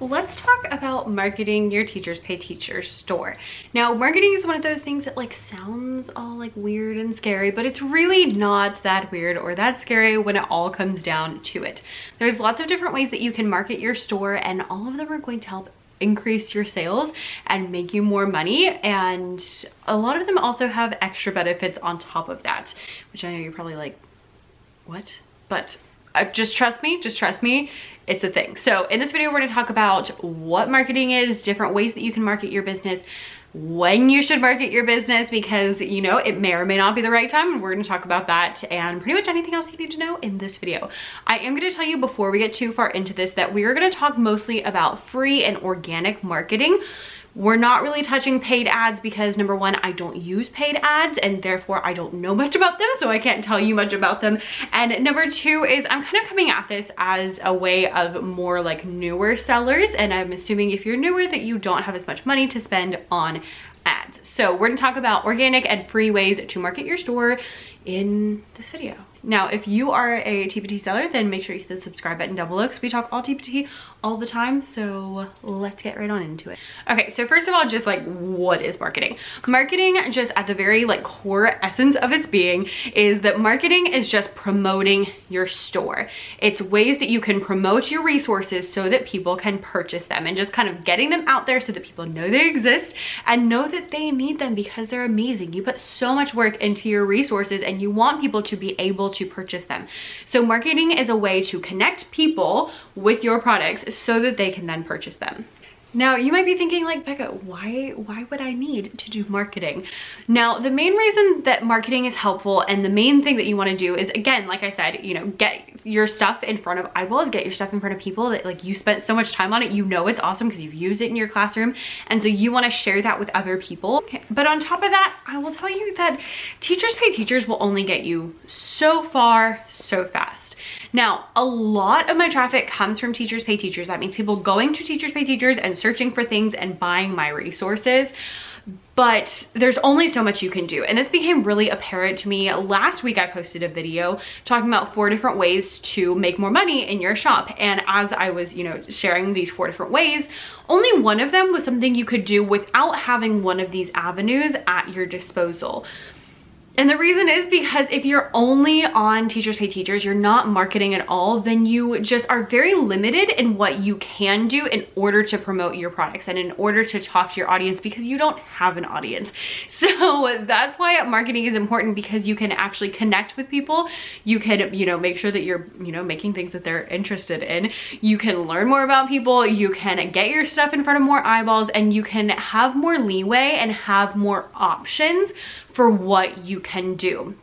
let's talk about marketing your Teachers Pay Teachers store. Now, marketing is one of those things that like sounds all like weird and scary, but it's really not that weird or that scary when it all comes down to it. There's lots of different ways that you can market your store, and all of them are going to help increase your sales and make you more money, and a lot of them also have extra benefits on top of that, which I know you're probably like, what? But just trust me, it's a thing. So in this video, we're gonna talk about what marketing is, different ways that you can market your business, when you should market your business, because you know, it may or may not be the right time. We're gonna talk about that and pretty much anything else you need to know in this video. I am gonna tell you before we get too far into this that we are gonna talk mostly about free and organic marketing. We're not really touching paid ads because number one, I don't use paid ads and therefore I don't know much about them, so I can't tell you much about them. And number two is I'm kind of coming at this as a way of more like newer sellers, and I'm assuming if you're newer that you don't have as much money to spend on ads. So we're gonna talk about organic and free ways to market your store in this video. Now, if you are a TPT seller, then make sure you hit the subscribe button down below because we talk all TPT all the time. So let's get right on into it. Okay, so first of all, just like, what is marketing? Marketing, just at the very like core essence of its being, is that marketing is just promoting your store. It's ways that you can promote your resources so that people can purchase them, and just kind of getting them out there so that people know they exist and know that they need them because they're amazing. You put so much work into your resources and you want people to be able to purchase them. So marketing is a way to connect people with your products so that they can then purchase them. Now, you might be thinking like, Becca, why would I need to do marketing? Now, the main reason that marketing is helpful and the main thing that you want to do is, again, like I said, you know, get your stuff in front of eyeballs, get your stuff in front of people that like you spent so much time on it, you know it's awesome because you've used it in your classroom, and so you want to share that with other people. But on top of that, I will tell you that Teachers Pay Teachers will only get you so far, so fast. Now, a lot of my traffic comes from Teachers Pay Teachers. That means people going to Teachers Pay Teachers and searching for things and buying my resources. But there's only so much you can do. And this became really apparent to me. Last week, I posted a video talking about 4 different ways to make more money in your shop. And as I was, you know, sharing these 4 different ways, only one of them was something you could do without having one of these avenues at your disposal. And the reason is because if you're only on Teachers Pay Teachers, you're not marketing at all, then you just are very limited in what you can do in order to promote your products and in order to talk to your audience, because you don't have an audience. So that's why marketing is important, because you can actually connect with people. You can, you know, make sure that you're, you know, making things that they're interested in. You can learn more about people. You can get your stuff in front of more eyeballs, and you can have more leeway and have more options for what you can do.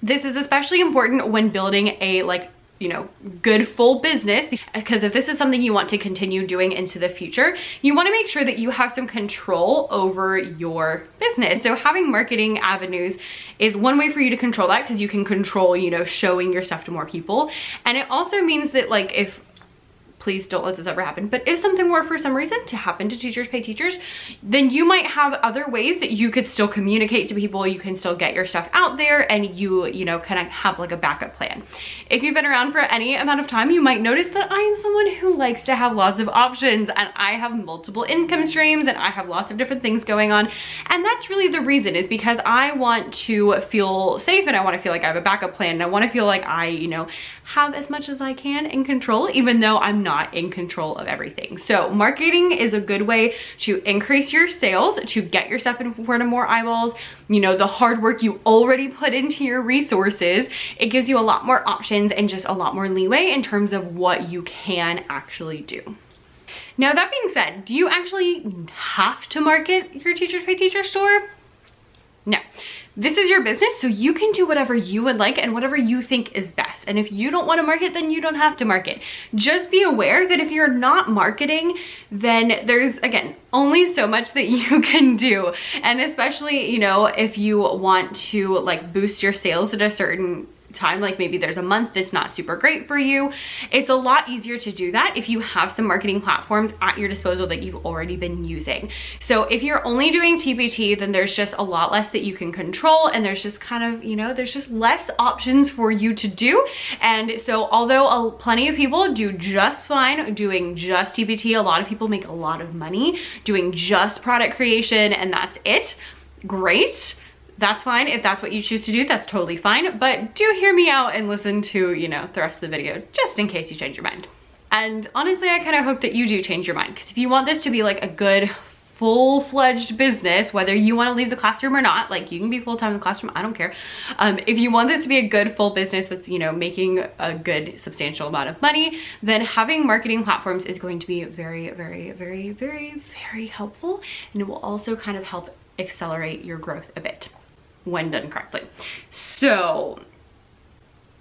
This is especially important when building a good full business, because if this is something you want to continue doing into the future, you want to make sure that you have some control over your business. So having marketing avenues is one way for you to control that, because you can control, you know, showing your stuff to more people. And it also means that, like, if, please don't let this ever happen, but if something were for some reason to happen to Teachers Pay Teachers, then you might have other ways that you could still communicate to people. You can still get your stuff out there, and you know, kind of have like a backup plan. If you've been around for any amount of time, you might notice that I am someone who likes to have lots of options, and I have multiple income streams, and I have lots of different things going on. And that's really the reason, is because I want to feel safe, and I want to feel like I have a backup plan, and I want to feel like I, you know, have as much as I can in control, even though I'm not in control of everything. So marketing is a good way to increase your sales, to get your stuff in front of more eyeballs. You know, the hard work you already put into your resources, it gives you a lot more options and just a lot more leeway in terms of what you can actually do. Now, that being said, do you actually have to market your Teachers Pay Teachers store? No. This is your business, so you can do whatever you would like and whatever you think is best. And if you don't want to market, then you don't have to market. Just be aware that if you're not marketing, then there's, again, only so much that you can do. And especially, you know, if you want to like boost your sales at a certain time, like maybe there's a month that's not super great for you. It's a lot easier to do that if you have some marketing platforms at your disposal that you've already been using. So if you're only doing TPT, then there's just a lot less that you can control, and there's just kind of, you know, there's just less options for you to do. And so although plenty of people do just fine doing just TPT, a lot of people make a lot of money doing just product creation and that's it. Great. That's fine. If that's what you choose to do, that's totally fine. But do hear me out and listen to, you know, the rest of the video, just in case you change your mind. And honestly, I kind of hope that you do change your mind, because if you want this to be like a good full-fledged business, whether you want to leave the classroom or not, like you can be full-time in the classroom, I don't care. If you want this to be a good full business that's, you know, making a good substantial amount of money, then having marketing platforms is going to be very, very, very, very, very helpful. And it will also kind of help accelerate your growth a bit when done correctly. So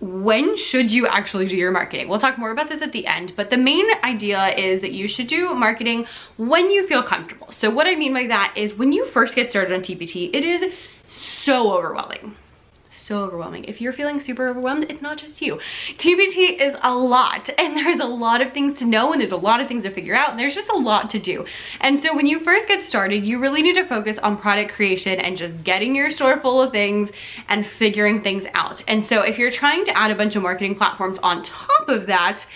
when should you actually do your marketing? We'll talk more about this at the end, but the main idea is that you should do marketing when you feel comfortable. So what I mean by that is when you first get started on TPT, it is so overwhelming. So overwhelming. If you're feeling super overwhelmed, it's not just you. TPT is a lot, and there's a lot of things to know, and there's a lot of things to figure out, and there's just a lot to do. And so when you first get started, you really need to focus on product creation and just getting your store full of things and figuring things out. And so if you're trying to add a bunch of marketing platforms on top of that,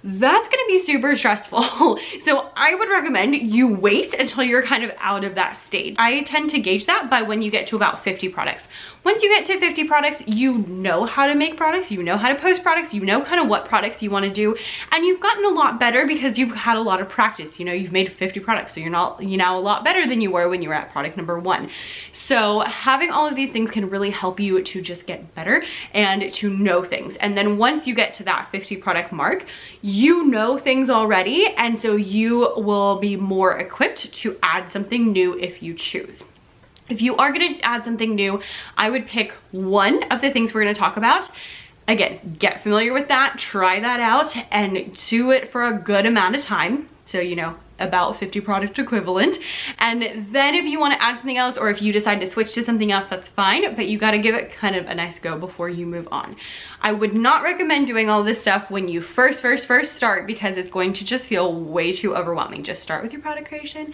that's gonna be super stressful. So I would recommend you wait until you're kind of out of that stage. I tend to gauge that by when you get to about 50 products. Once you get to 50 products, you know how to make products, you know how to post products, you know kind of what products you want to do, and you've gotten a lot better because you've had a lot of practice. You know, you've made 50 products, so you're now a lot better than you were when you were at product number 1. So having all of these things can really help you to just get better and to know things. And then once you get to that 50 product mark, you know things already, and so you will be more equipped to add something new if you choose. If you are going to add something new, I would pick one of the things we're going to talk about. Again, get familiar with that, try that out, and do it for a good amount of time. So, you know, about 50 product equivalent. And then if you want to add something else, or if you decide to switch to something else, that's fine, but you got to give it kind of a nice go before you move on. I would not recommend doing all this stuff when you first start, because it's going to just feel way too overwhelming. Just start with your product creation,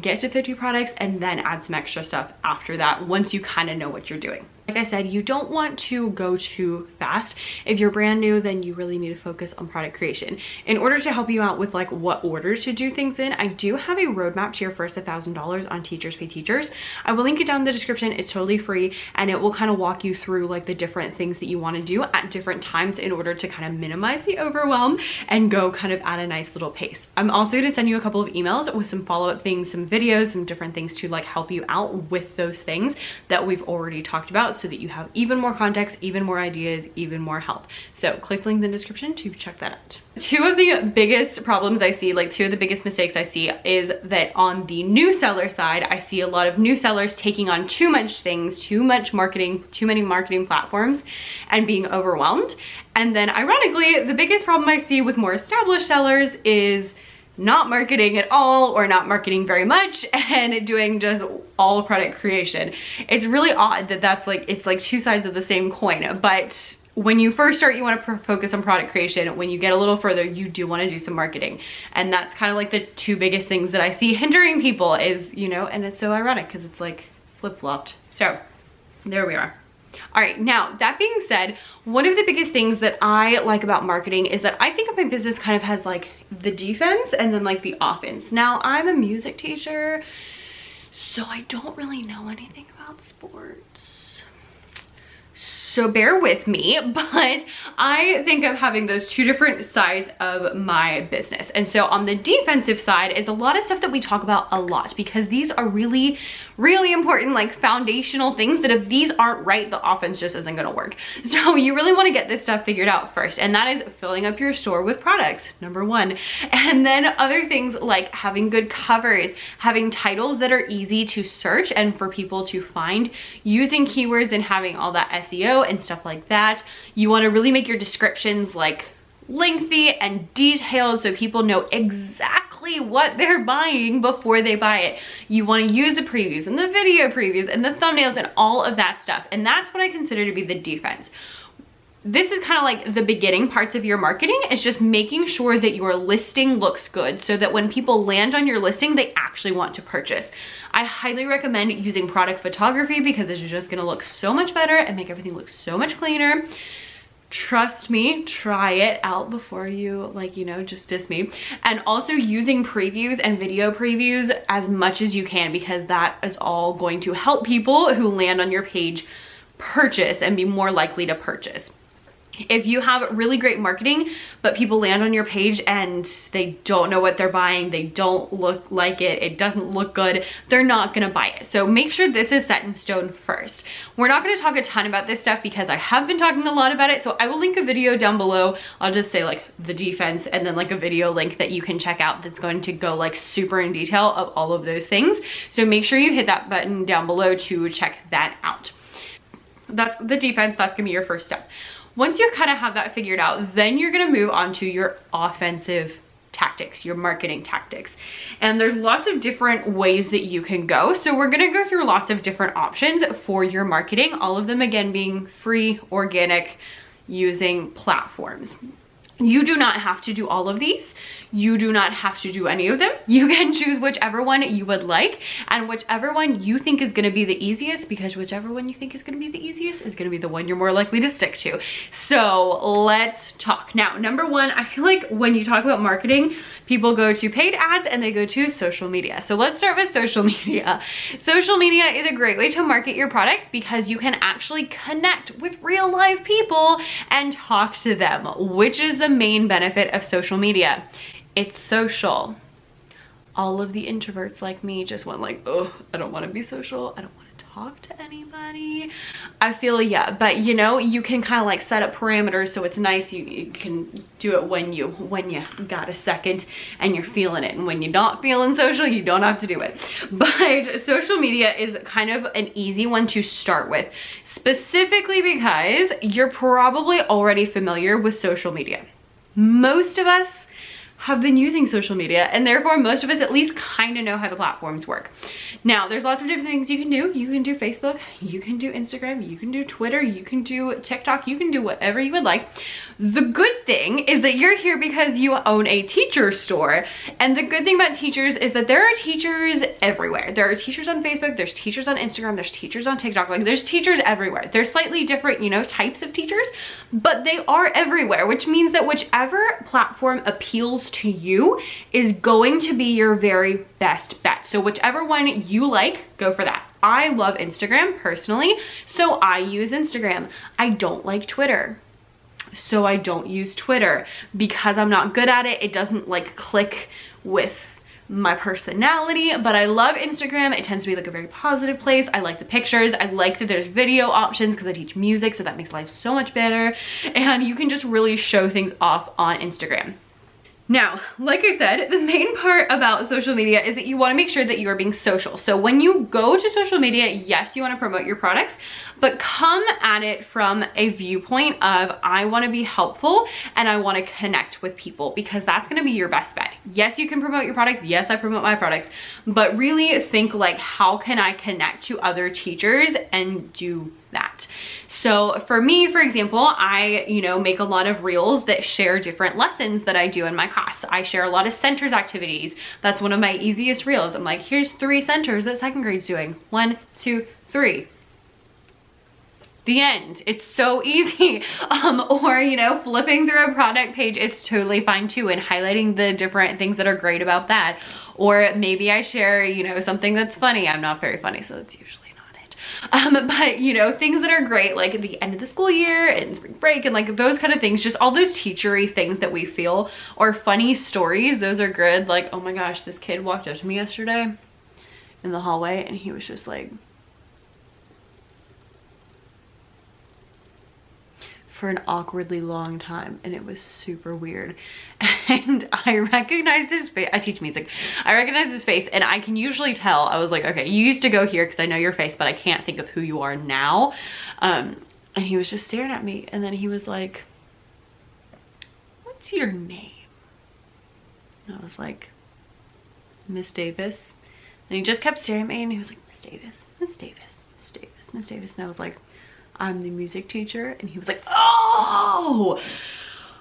get to 50 products, and then add some extra stuff after that once you kind of know what you're doing. Like I said, you don't want to go too fast. If you're brand new, then you really need to focus on product creation. In order to help you out with like what orders to do things in, I do have a roadmap to your first $1,000 on Teachers Pay Teachers. I will link it down in the description. It's totally free, and it will kind of walk you through like the different things that you want to do at different times in order to kind of minimize the overwhelm and go kind of at a nice little pace. I'm also going to send you a couple of emails with some follow-up things, some videos, some different things to like help you out with those things that we've already talked about, so that you have even more context, even more ideas, even more help. So click link in the description to check that out. Two of the biggest problems I see, like two of the biggest mistakes I see, is that on the new seller side, I see a lot of new sellers taking on too much things, too much marketing, too many marketing platforms, and being overwhelmed. And then ironically, the biggest problem I see with more established sellers is not marketing at all, or not marketing very much, and doing just all product creation. It's really odd that that's like, it's like two sides of the same coin. But when you first start, you want to focus on product creation. When you get a little further, you do want to do some marketing. And that's kind of like the two biggest things that I see hindering people is, you know, and it's so ironic because it's like flip-flopped. So there we are. All right, now that being said, one of the biggest things that I like about marketing is that I think of my business kind of has like the defense and then like the offense. Now, I'm a music teacher, so I don't really know anything about sports. So bear with me, but I think of having those two different sides of my business. And so on the defensive side is a lot of stuff that we talk about a lot, because these are really, really important, like foundational things that if these aren't right, the offense just isn't gonna work. So you really wanna get this stuff figured out first. And that is filling up your store with products, number one. And then other things like having good covers, having titles that are easy to search and for people to find, using keywords and having all that SEO and stuff like that. You want to really make your descriptions like lengthy and detailed so people know exactly what they're buying before they buy it. You want to use the previews and the video previews and the thumbnails and all of that stuff. And that's what I consider to be the defense. this is kind of like the beginning parts of your marketing, is just making sure that your listing looks good so that when people land on your listing, they actually want to purchase. I highly recommend using product photography because it's just gonna look so much better and make everything look so much cleaner. Trust me, try it out before you, like, you know, just diss me. And also using previews and video previews as much as you can, because that is all going to help people who land on your page purchase and be more likely to purchase. If you have really great marketing, but people land on your page and they don't know what they're buying, they don't look like it, it doesn't look good, they're not gonna buy it. So make sure this is set in stone first. We're not gonna talk a ton about this stuff because I have been talking a lot about it, so I will link a video down below. I'll just say like the defense and then like a video link that you can check out that's going to go like super in detail of all of those things. So make sure you hit that button down below to check that out. That's the defense, that's gonna be your first step. Once you kind of have that figured out, then you're gonna move on to your offensive tactics, your marketing tactics. And there's lots of different ways that you can go. So we're gonna go through lots of different options for your marketing, all of them again being free, organic, using platforms. You do not have to do all of these. You do not have to do any of them. You can choose whichever one you would like and whichever one you think is gonna be the easiest, because whichever one you think is gonna be the easiest is gonna be the one you're more likely to stick to. So let's talk. Now, number one, I feel like when you talk about marketing, people go to paid ads and they go to social media. So let's start with social media. Social media is a great way to market your products because you can actually connect with real live people and talk to them, which is the main benefit of social media. It's social. All of the introverts like me just went like, oh, I don't want to be social. I don't want to talk to anybody. I feel, yeah, but you know, you can kind of like set up parameters so it's nice. You can do it when you got a second and you're feeling it. And when you're not feeling social, you don't have to do it. But social media is kind of an easy one to start with, specifically because you're probably already familiar with social media. Most of us have been using social media, and therefore most of us at least kind of know how the platforms work. Now, there's lots of different things you can do. You can do Facebook, you can do Instagram, you can do Twitter, you can do TikTok, you can do whatever you would like. The good thing is that you're here because you own a teacher store, and the good thing about teachers is that there are teachers everywhere. There are teachers on Facebook, there's teachers on Instagram, there's teachers on TikTok, like there's teachers everywhere. There's slightly different, you know, types of teachers, but they are everywhere, which means that whichever platform appeals to you is going to be your very best bet. So whichever one you like, go for that. I love Instagram personally, so I use Instagram. I don't like Twitter, so I don't use Twitter because I'm not good at it. It doesn't like click with my personality, but I love Instagram. It tends to be like a very positive place. I like the pictures. I like that there's video options because I teach music, so that makes life so much better. And you can just really show things off on Instagram. Now, like I said, the main part about social media is that you want to make sure that you are being social. So when you go to social media, yes, you want to promote your products, but come at it from a viewpoint of I want to be helpful and I want to connect with people, because that's going to be your best bet. Yes, you can promote your products. Yes, I promote my products, but really think like, how can I connect to other teachers and do that? So for me, for example, I, you know, make a lot of reels that share different lessons that I do in my class. I share a lot of centers activities. That's one of my easiest reels. I'm like, here's 3 centers that second grade's doing. 1, 2, 3. The end. It's so easy. Or, you know, flipping through a product page is totally fine too, and highlighting the different things that are great about that. Or maybe I share, you know, something that's funny. I'm not very funny, so that's usually but you know, things that are great, like at the end of the school year and spring break and like those kind of things, just all those teachery things that we feel, or funny stories, those are good. Like, oh my gosh, this kid walked up to me yesterday in the hallway and he was just like, for an awkwardly long time, and it was super weird. And I recognized his face. I teach music. I recognized his face, and I can usually tell. I was like, okay, you used to go here because I know your face, but I can't think of who you are now. And he was just staring at me, and then he was like, what's your name? And I was like, Miss Davis. And he just kept staring at me, and he was like, Miss Davis, Miss Davis, Miss Davis, Miss Davis. And I was like, I'm the music teacher. And he was like, oh,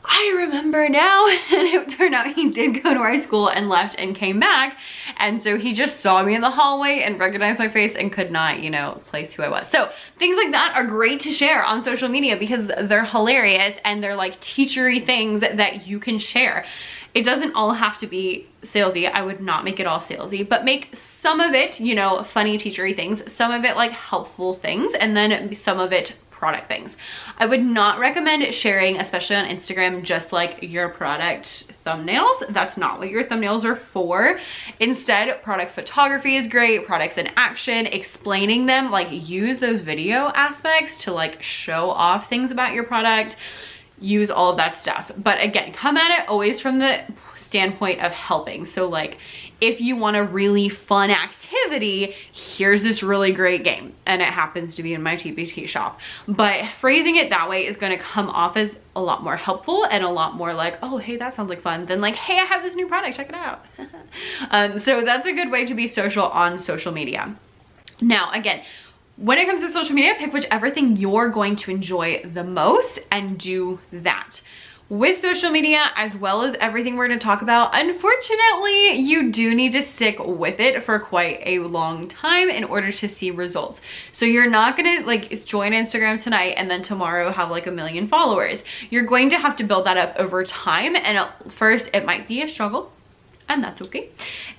I remember now. And it turned out he did go to our school and left and came back. And so he just saw me in the hallway and recognized my face and could not, you know, place who I was. So things like that are great to share on social media because they're hilarious and they're like teachery things that you can share. It doesn't all have to be salesy. I would not make it all salesy, but make some of it, you know, funny teachery things, some of it like helpful things, and then some of it product things. I would not recommend sharing, especially on Instagram, just like your product thumbnails. That's not what your thumbnails are for. Instead, product photography is great, products in action, explaining them, like use those video aspects to like show off things about your product, use all of that stuff. But again, come at it always from the standpoint of helping. So like, if you want a really fun activity, here's this really great game. And it happens to be in my TPT shop. But phrasing it that way is gonna come off as a lot more helpful and a lot more like, oh, hey, that sounds like fun, than like, hey, I have this new product, check it out. So that's a good way to be social on social media. Now, again, when it comes to social media, pick whichever thing you're going to enjoy the most and do that. With social media, as well as everything we're going to talk about, unfortunately, you do need to stick with it for quite a long time in order to see results. So you're not going to like join Instagram tonight and then tomorrow have like 1 million followers. You're going to have to build that up over time. And at first it might be a struggle. And that's okay.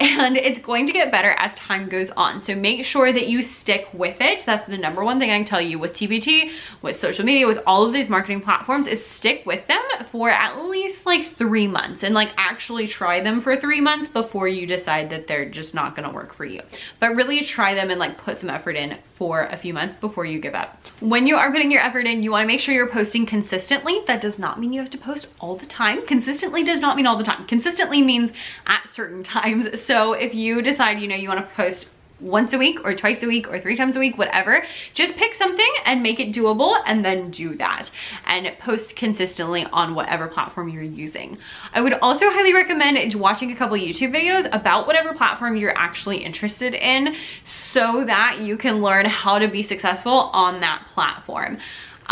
And it's going to get better as time goes on. So make sure that you stick with it. That's the number one thing I can tell you with TPT, with social media, with all of these marketing platforms, is stick with them for at least like 3 months and like actually try them for 3 months before you decide that they're just not gonna work for you. But really try them and like put some effort in for a few months before you give up. When you are putting your effort in, you wanna make sure you're posting consistently. That does not mean you have to post all the time. Consistently does not mean all the time. Consistently means at certain times. So if you decide, you know, you want to post once a week or twice a week or 3 times a week, whatever, just pick something and make it doable and then do that and post consistently on whatever platform you're using. I would also highly recommend watching a couple YouTube videos about whatever platform you're actually interested in so that you can learn how to be successful on that platform.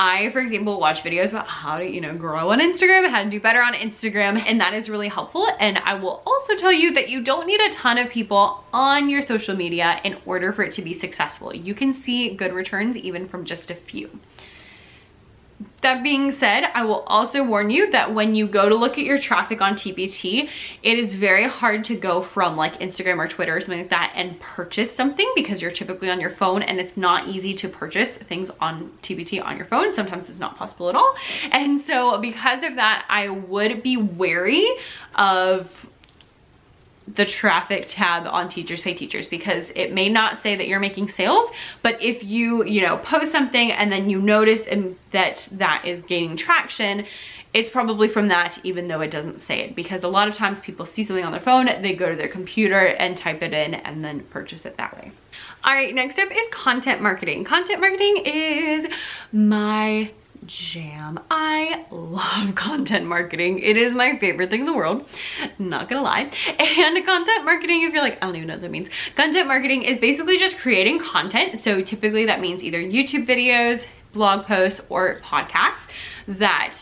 I, for example, watch videos about how to, you know, grow on Instagram, how to do better on Instagram, and that is really helpful. And I will also tell you that you don't need a ton of people on your social media in order for it to be successful. You can see good returns even from just a few. That being said, I will also warn you that when you go to look at your traffic on TPT, it is very hard to go from like Instagram or Twitter or something like that and purchase something because you're typically on your phone and it's not easy to purchase things on TPT on your phone. Sometimes it's not possible at all. And so because of that, I would be wary of the traffic tab on Teachers Pay Teachers because it may not say that you're making sales, but if you know, post something and then you notice that is gaining traction, it's probably from that, even though it doesn't say it, because a lot of times people see something on their phone, they go to their computer and type it in and then purchase it that way. All right, next up is content marketing. Content marketing is my jam. I love content marketing. It is my favorite thing in the world, not gonna lie. And content marketing, if you're like, I don't even know what that means. Content marketing is basically just creating content. So typically that means either YouTube videos, blog posts, or podcasts that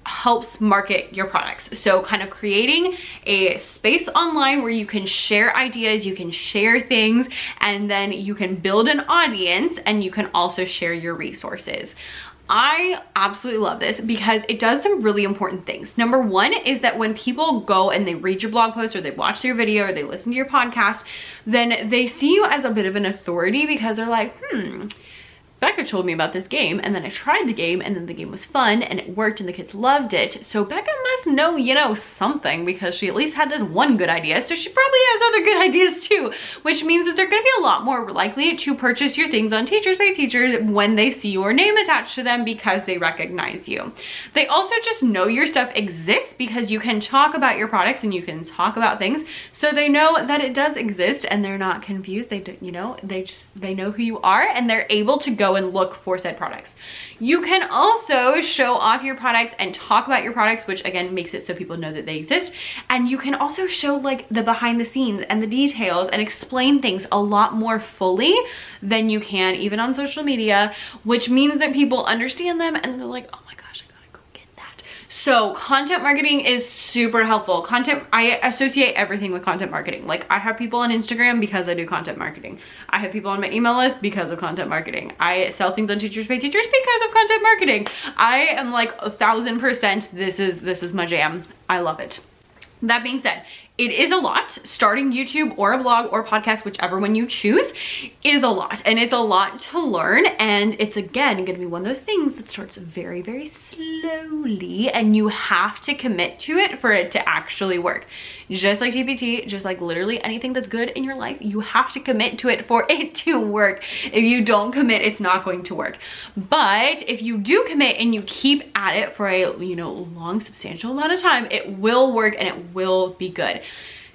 helps market your products. So kind of creating a space online where you can share ideas, you can share things, and then you can build an audience and you can also share your resources. I absolutely love this because it does some really important things. Number one is that when people go and they read your blog post or they watch your video or they listen to your podcast, then they see you as a bit of an authority because they're like, Becca told me about this game and then I tried the game and then the game was fun and it worked and the kids loved it. So Becca must know, you know, something because she at least had this one good idea. So she probably has other good ideas too, which means that they're going to be a lot more likely to purchase your things on Teachers Pay Teachers when they see your name attached to them because they recognize you. They also just know your stuff exists because you can talk about your products and you can talk about things. So they know that it does exist and they're not confused. They know who you are and they're able to go go and look for said products. You can also show off your products and talk about your products, which again makes it so people know that they exist. And you can also show like the behind the scenes and the details and explain things a lot more fully than you can even on social media, which means that people understand them and they're like, oh my gosh, I gotta go get that. So content marketing is super helpful. I associate everything with content marketing. Like I have people on Instagram because I do content marketing. I have people on my email list because of content marketing. I sell things on Teachers Pay Teachers because of content marketing. I am like 1000%, this is my jam. I love it. That being said, it is a lot. Starting YouTube or a blog or podcast, whichever one you choose, is a lot. And it's a lot to learn. And it's, again, going to be one of those things that starts very, very slowly. And you have to commit to it for it to actually work. Just like TPT, just like literally anything that's good in your life, you have to commit to it for it to work. If you don't commit, it's not going to work. But if you do commit and you keep at it for a, long, substantial amount of time, it will work and it will be good.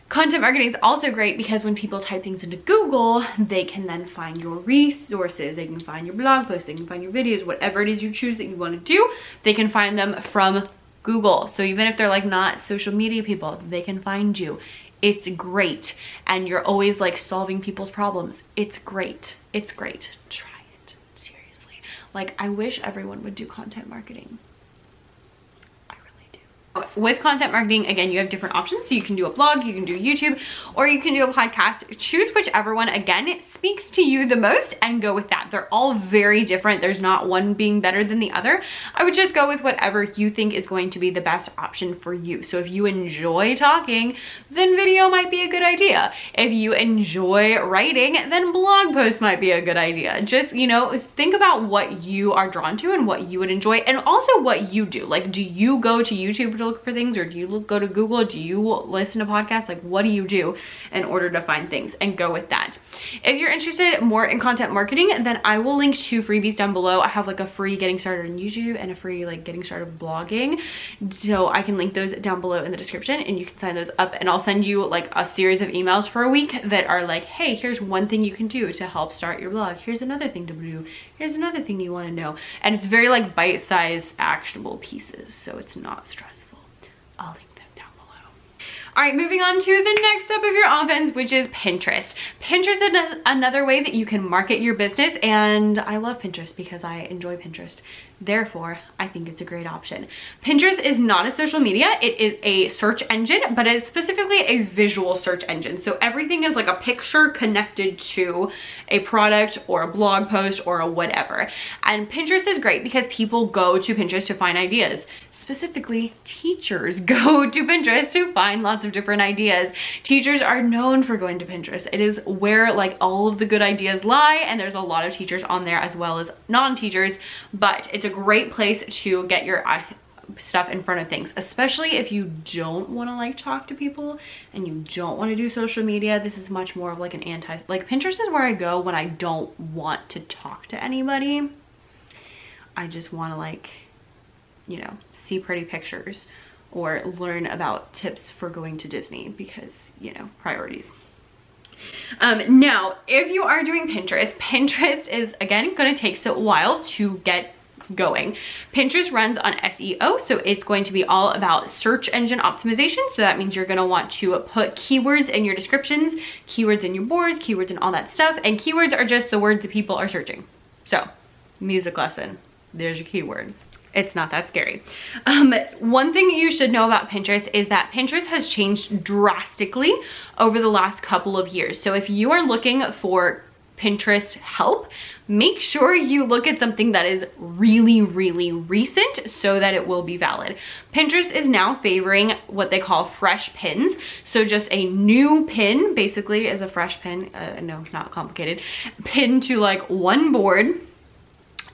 Content marketing is also great because when people type things into Google, they can then find your resources, they can find your blog posts, they can find your videos, whatever it is you choose that you want to do, they can find them from Google. So even if they're like not social media people, they can find you. It's great. And you're always like solving people's problems. It's great. It's great. Try it. Seriously. Like I wish everyone would do content marketing. With content marketing, again, you have different options. So you can do a blog, you can do YouTube, or you can do a podcast. Choose whichever one, again, it speaks to you the most and go with that. They're all very different. There's not one being better than the other. I would just go with whatever you think is going to be the best option for you. So if you enjoy talking, then video might be a good idea. If you enjoy writing, then blog post might be a good idea. Just, think about what you are drawn to and what you would enjoy, and also what you do. Like, do you go to YouTube to look for things, or do you go to Google? Do you listen to podcasts? Like, what do you do in order to find things, and go with that. If you're interested more in content marketing, then I will link 2 freebies down below. I have like a free getting started on YouTube and a free like getting started blogging, so I can link those down below in the description and you can sign those up, and I'll send you like a series of emails for a week that are like, hey, here's one thing you can do to help start your blog, here's another thing to do, here's another thing you want to know. And it's very like bite-sized actionable pieces, so it's not stressful. I'll link them down below. All right, moving on to the next step of your offense, which is Pinterest. Pinterest is another way that you can market your business, and I love Pinterest because I enjoy Pinterest. Therefore, I think it's a great option. Pinterest is not a social media. It is a search engine, but it's specifically a visual search engine. So everything is like a picture connected to a product or a blog post or a whatever. And Pinterest is great because people go to Pinterest to find ideas. Specifically, teachers go to Pinterest to find lots of different ideas. Teachers are known for going to Pinterest. It is where like all of the good ideas lie, and there's a lot of teachers on there as well as non-teachers, but it's a great place to get your stuff in front of things, especially if you don't want to like talk to people and you don't want to do social media. This is much more of like an Pinterest is where I go when I don't want to talk to anybody. I just want to like, see pretty pictures or learn about tips for going to Disney because, priorities. Now, if you are doing Pinterest is, again, going to take a while to get going. Pinterest runs on SEO, so it's going to be all about search engine optimization. So that means you're going to want to put keywords in your descriptions, keywords in your boards, keywords and all that stuff. And keywords are just the words that people are searching. So, music lesson, there's your keyword. It's not that scary. One thing you should know about Pinterest is that Pinterest has changed drastically over the last couple of years. So if you are looking for Pinterest help, make sure you look at something that is really, really recent so that it will be valid. Pinterest is now favoring what they call fresh pins. So just a new pin basically is a fresh pin, no, not complicated, pin to like one board,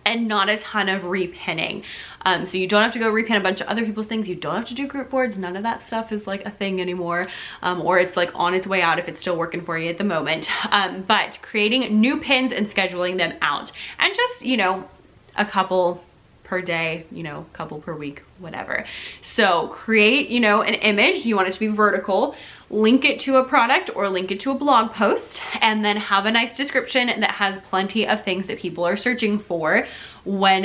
and not a ton of repinning. So you don't have to go repin a bunch of other people's things. You don't have to do group boards. None of that stuff is like a thing anymore. Or it's like on its way out if it's still working for you at the moment. But creating new pins and scheduling them out. And just, a couple per day, couple per week, whatever. So create, an image. You want it to be vertical. link it to a product or link it to a blog post, and then have a nice description that has plenty of things that people are searching for when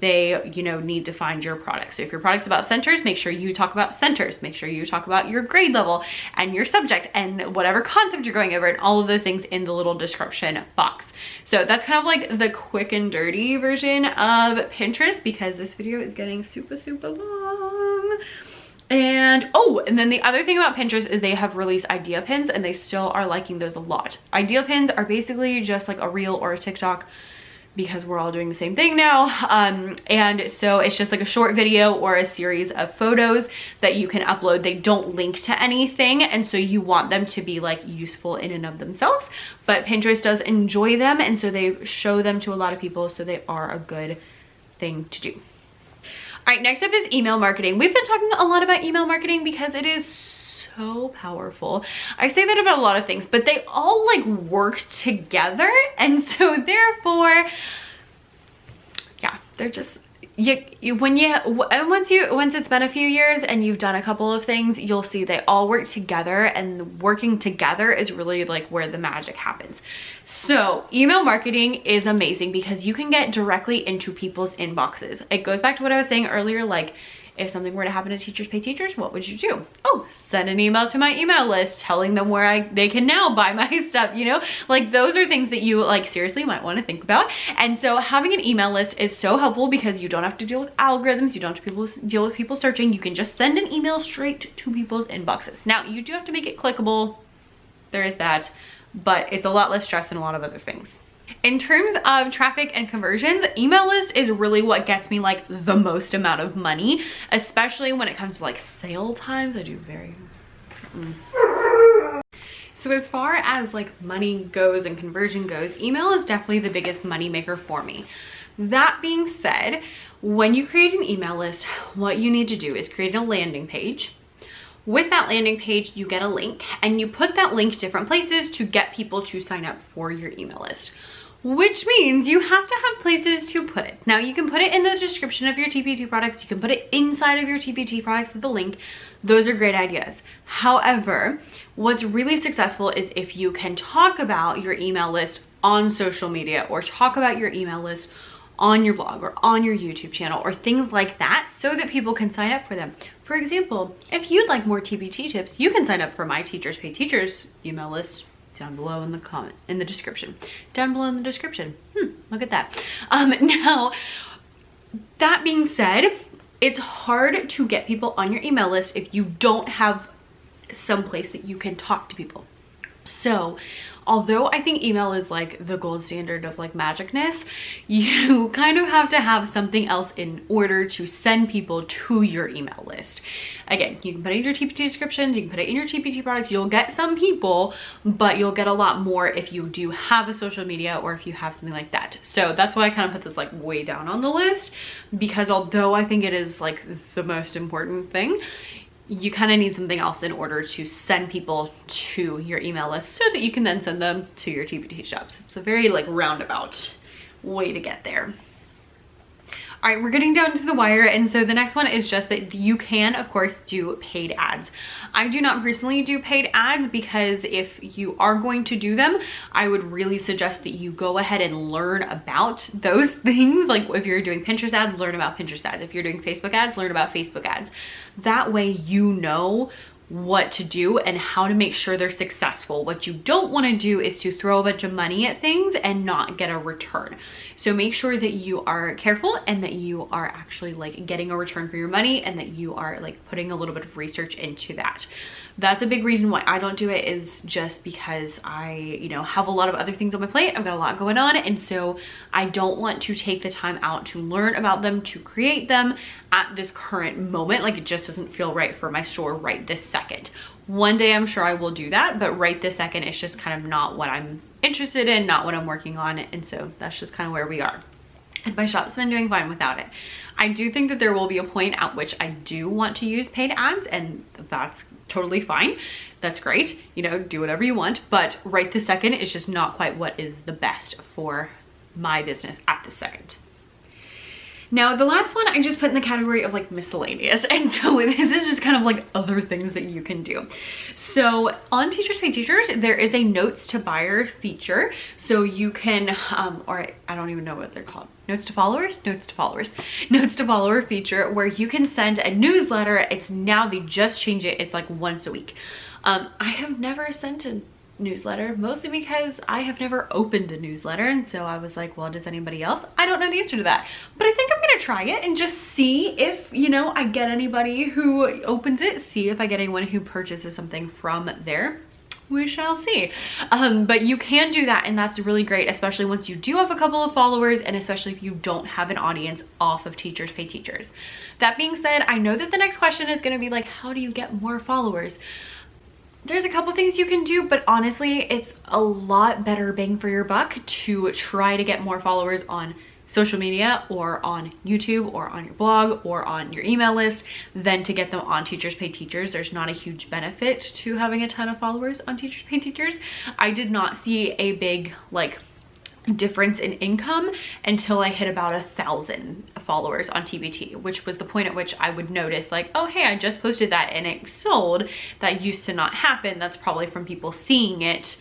they need to find your product. So if your product's about centers, make sure you talk about centers, make sure you talk about your grade level and your subject and whatever concept you're going over, and all of those things in the little description box. So that's kind of like the quick and dirty version of Pinterest, because this video is getting super long. And then the other thing about Pinterest is they have released idea pins, and they still are liking those a lot. Idea pins are basically just like a reel or a TikTok, because we're all doing the same thing now. And so it's just like a short video or a series of photos that you can upload. They don't link to anything, and so you want them to be like useful in and of themselves, but Pinterest does enjoy them, and so they show them to a lot of people, so they are a good thing to do. All right, next up is email marketing. We've been talking a lot about email marketing because it is so powerful. I say that about a lot of things, but they all like work together, and so therefore, yeah, they're just once it's been a few years and you've done a couple of things, you'll see they all work together, and working together is really like where the magic happens. So email marketing is amazing because you can get directly into people's inboxes. It goes back to what I was saying earlier, like if something were to happen to Teachers Pay Teachers, what would you do? Oh, send an email to my email list telling them where they can now buy my stuff, Like those are things that you like seriously might want to think about. And so having an email list is so helpful because you don't have to deal with algorithms, you don't have to deal with people searching. You can just send an email straight to people's inboxes. Now, you do have to make it clickable. There is that, but it's a lot less stress than a lot of other things. In terms of traffic and conversions, email list is really what gets me like the most amount of money, especially when it comes to like sale times. I do very So as far as like money goes and conversion goes, email is definitely the biggest money maker for me. That being said, when you create an email list, what you need to do is create a landing page. With that landing page, you get a link, and you put that link different places to get people to sign up for your email list, which means you have to have places to put it. Now, you can put it in the description of your TPT products. You can put it inside of your TPT products with the link. Those are great ideas. However, what's really successful is if you can talk about your email list on social media, or talk about your email list on your blog or on your YouTube channel or things like that, so that people can sign up for them. For example, if you'd like more TPT tips, you can sign up for my Teachers Pay Teachers email list down below in the description. Down below in the description. Look at that. Now, that being said, it's hard to get people on your email list if you don't have some place that you can talk to people. So, although I think email is like the gold standard of like magicness, you kind of have to have something else in order to send people to your email list. Again, you can put it in your TPT descriptions, you can put it in your TPT products, you'll get some people, but you'll get a lot more if you do have a social media or if you have something like that. So that's why I kind of put this like way down on the list, because although I think it is like the most important thing, you kind of need something else in order to send people to your email list so that you can then send them to your TPT shops. It's a very like roundabout way to get there. All right, we're getting down to the wire, and so the next one is just that you can, of course, do paid ads. I do not personally do paid ads because if you are going to do them, I would really suggest that you go ahead and learn about those things. Like if you're doing Pinterest ads, learn about Pinterest ads. If you're doing Facebook ads, learn about Facebook ads. That way you know what to do and how to make sure they're successful. What you don't want to do is to throw a bunch of money at things and not get a return. So make sure that you are careful and that you are actually like getting a return for your money, and that you are like putting a little bit of research into that. That's a big reason why I don't do it, is just because I, have a lot of other things on my plate. I've got a lot going on, and so I don't want to take the time out to learn about them, to create them at this current moment. Like it just doesn't feel right for my store right this second. One day I'm sure I will do that, but right this second it's just kind of not what I'm interested in, not what I'm working on, and so that's just kind of where we are. And my shop's been doing fine without it. I do think that there will be a point at which I do want to use paid ads, and that's totally fine. That's great. Do whatever you want, but right this second it's just not quite what is the best for my business at this second. Now, the last one I just put in the category of like miscellaneous. And so this is just kind of like other things that you can do. So on Teachers Pay Teachers, there is a notes to buyer feature. So you can, or I don't even know what they're called. Notes to followers feature where you can send a newsletter. It's now, they just changed it. It's like once a week. I have never sent a newsletter, mostly because I have never opened a newsletter, and so I was like, well, does anybody else? I don't know the answer to that, but I think I'm gonna try it and just see if, you know, I get anybody who opens it, see if I get anyone who purchases something from there. We shall see. But you can do that, and that's really great, especially once you do have a couple of followers, and especially if you don't have an audience off of Teachers Pay Teachers. That being said, I know that the next question is going to be like, how do you get more followers? There's a couple things you can do, but honestly, it's a lot better bang for your buck to try to get more followers on social media or on YouTube or on your blog or on your email list than to get them on Teachers Pay Teachers. There's not a huge benefit to having a ton of followers on Teachers Pay Teachers. I did not see a big like difference in income until I hit about 1,000 followers on TPT, which was the point at which I would notice like, oh, hey, I just posted that and it sold. That used to not happen. That's probably from people seeing it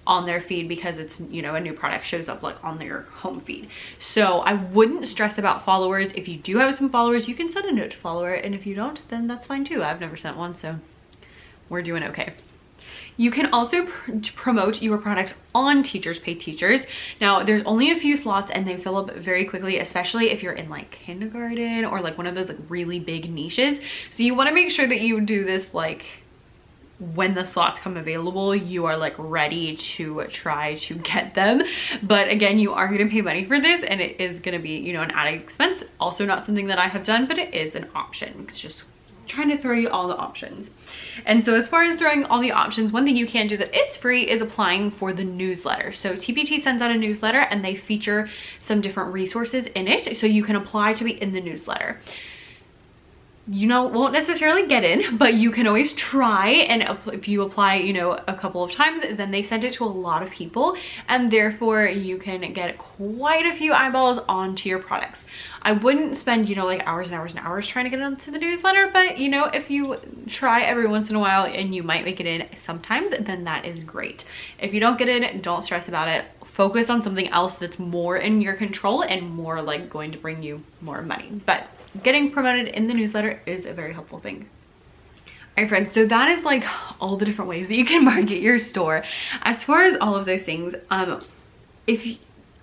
on their feed because it's, you know, a new product shows up like on their home feed. So I wouldn't stress about followers. If you do have some followers, you can send a note to follower, and if you don't, then that's fine too. I've never sent one, so we're doing okay. You can also promote your products on Teachers Pay Teachers. Now, there's only a few slots and they fill up very quickly, especially if you're in like kindergarten or like one of those like really big niches. So you want to make sure that you do this like when the slots come available, you are like ready to try to get them. But again, you are going to pay money for this, and it is going to be, you know, an added expense. Also not something that I have done, but it is an option. It's just trying to throw you all the options. And so as far as throwing all the options, one thing you can do that is free is applying for the newsletter. So TPT sends out a newsletter and they feature some different resources in it, so you can apply to be in the newsletter. You know, won't necessarily get in, but you can always try, and if you apply, you know, a couple of times, then they send it to a lot of people, and therefore you can get quite a few eyeballs onto your products. I wouldn't spend, you know, like hours and hours and hours trying to get into the newsletter, but you know, if you try every once in a while and you might make it in sometimes, then that is great. If you don't get in, don't stress about it. Focus on something else that's more in your control and more like going to bring you more money. But getting promoted in the newsletter is a very helpful thing. All right, friends, so that is like all the different ways that you can market your store. As far as all of those things,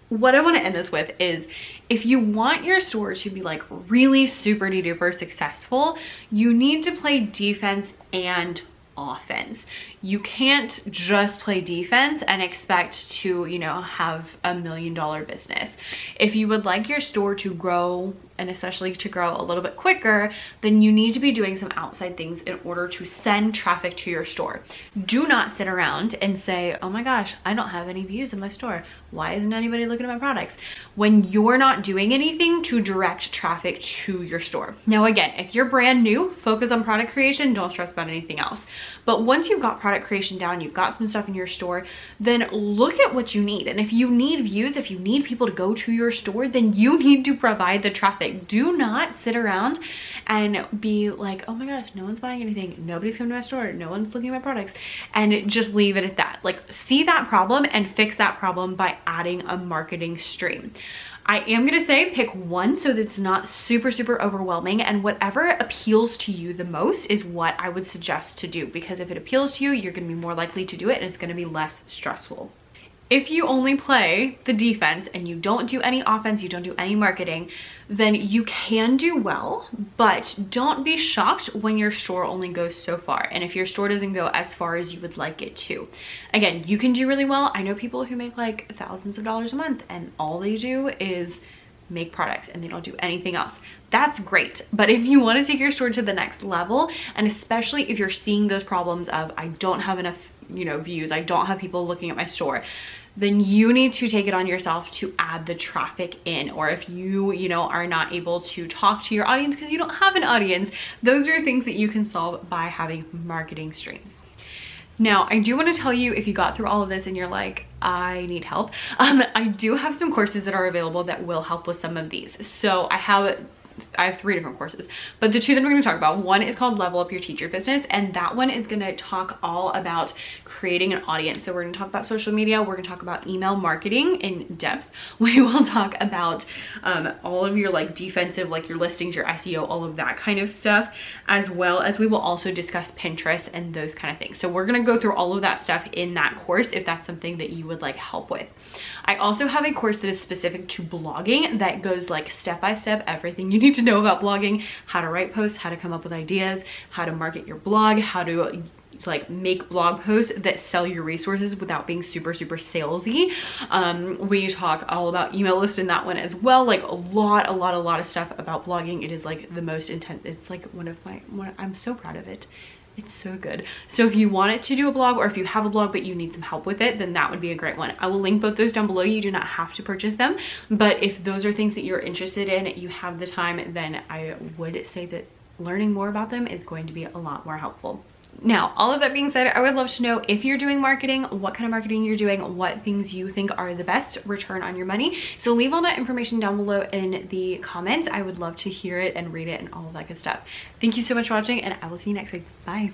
what I want to end this with is, if you want your store to be like really super duper successful, you need to play defense and offense. You can't just play defense and expect to, you know, have $1 million business. If you would like your store to grow, and especially to grow a little bit quicker, then you need to be doing some outside things in order to send traffic to your store. Do not sit around and say, oh my gosh, I don't have any views in my store. Why isn't anybody looking at my products? When you're not doing anything to direct traffic to your store. Now, again, if you're brand new, focus on product creation, don't stress about anything else. But once you've got product creation down, you've got some stuff in your store, then look at what you need. And if you need views, if you need people to go to your store, then you need to provide the traffic. Do not sit around and be like, oh my gosh, no one's buying anything, nobody's coming to my store, no one's looking at my products, and just leave it at that. Like, see that problem and fix that problem by adding a marketing stream. I am gonna say pick one so that it's not super overwhelming, and whatever appeals to you the most is what I would suggest to do, because if it appeals to you, you're gonna be more likely to do it and it's gonna be less stressful. If you only play the defense and you don't do any offense, you don't do any marketing, then you can do well, but don't be shocked when your store only goes so far. And if your store doesn't go as far as you would like it to. Again, you can do really well. I know people who make like thousands of dollars a month and all they do is make products and they don't do anything else. That's great. But if you want to take your store to the next level, and especially if you're seeing those problems of, I don't have enough, you know, views, I don't have people looking at my store, then you need to take it on yourself to add the traffic in. Or if you know, are not able to talk to your audience because you don't have an audience, those are things that you can solve by having marketing streams. Now, I do want to tell you, if you got through all of this and you're like, I need help, I do have some courses that are available that will help with some of these. So I have 3 different courses, but the 2 that we're going to talk about, one is called Level Up Your Teacher Business, and that one is going to talk all about creating an audience. So we're going to talk about social media, we're going to talk about email marketing in depth, we will talk about all of your like defensive, like your listings, your SEO, all of that kind of stuff, as well as we will also discuss Pinterest and those kind of things. So we're going to go through all of that stuff in that course if that's something that you would like help with. I also have a course that is specific to blogging that goes like step by step everything you need to know about blogging, how to write posts, how to come up with ideas, how to market your blog, how to like make blog posts that sell your resources without being super salesy. We talk all about email list in that one as well, like a lot of stuff about blogging. It is like the most intense, it's like I'm so proud of it. It's so good. So if you wanted to do a blog, or if you have a blog but you need some help with it, then that would be a great one. I will link both those down below. You do not have to purchase them, but if those are things that you're interested in, you have the time, then I would say that learning more about them is going to be a lot more helpful. Now, all of that being said, I would love to know if you're doing marketing, what kind of marketing you're doing, what things you think are the best return on your money. So leave all that information down below in the comments. I would love to hear it and read it and all of that good stuff. Thank you so much for watching, and I will see you next week. Bye.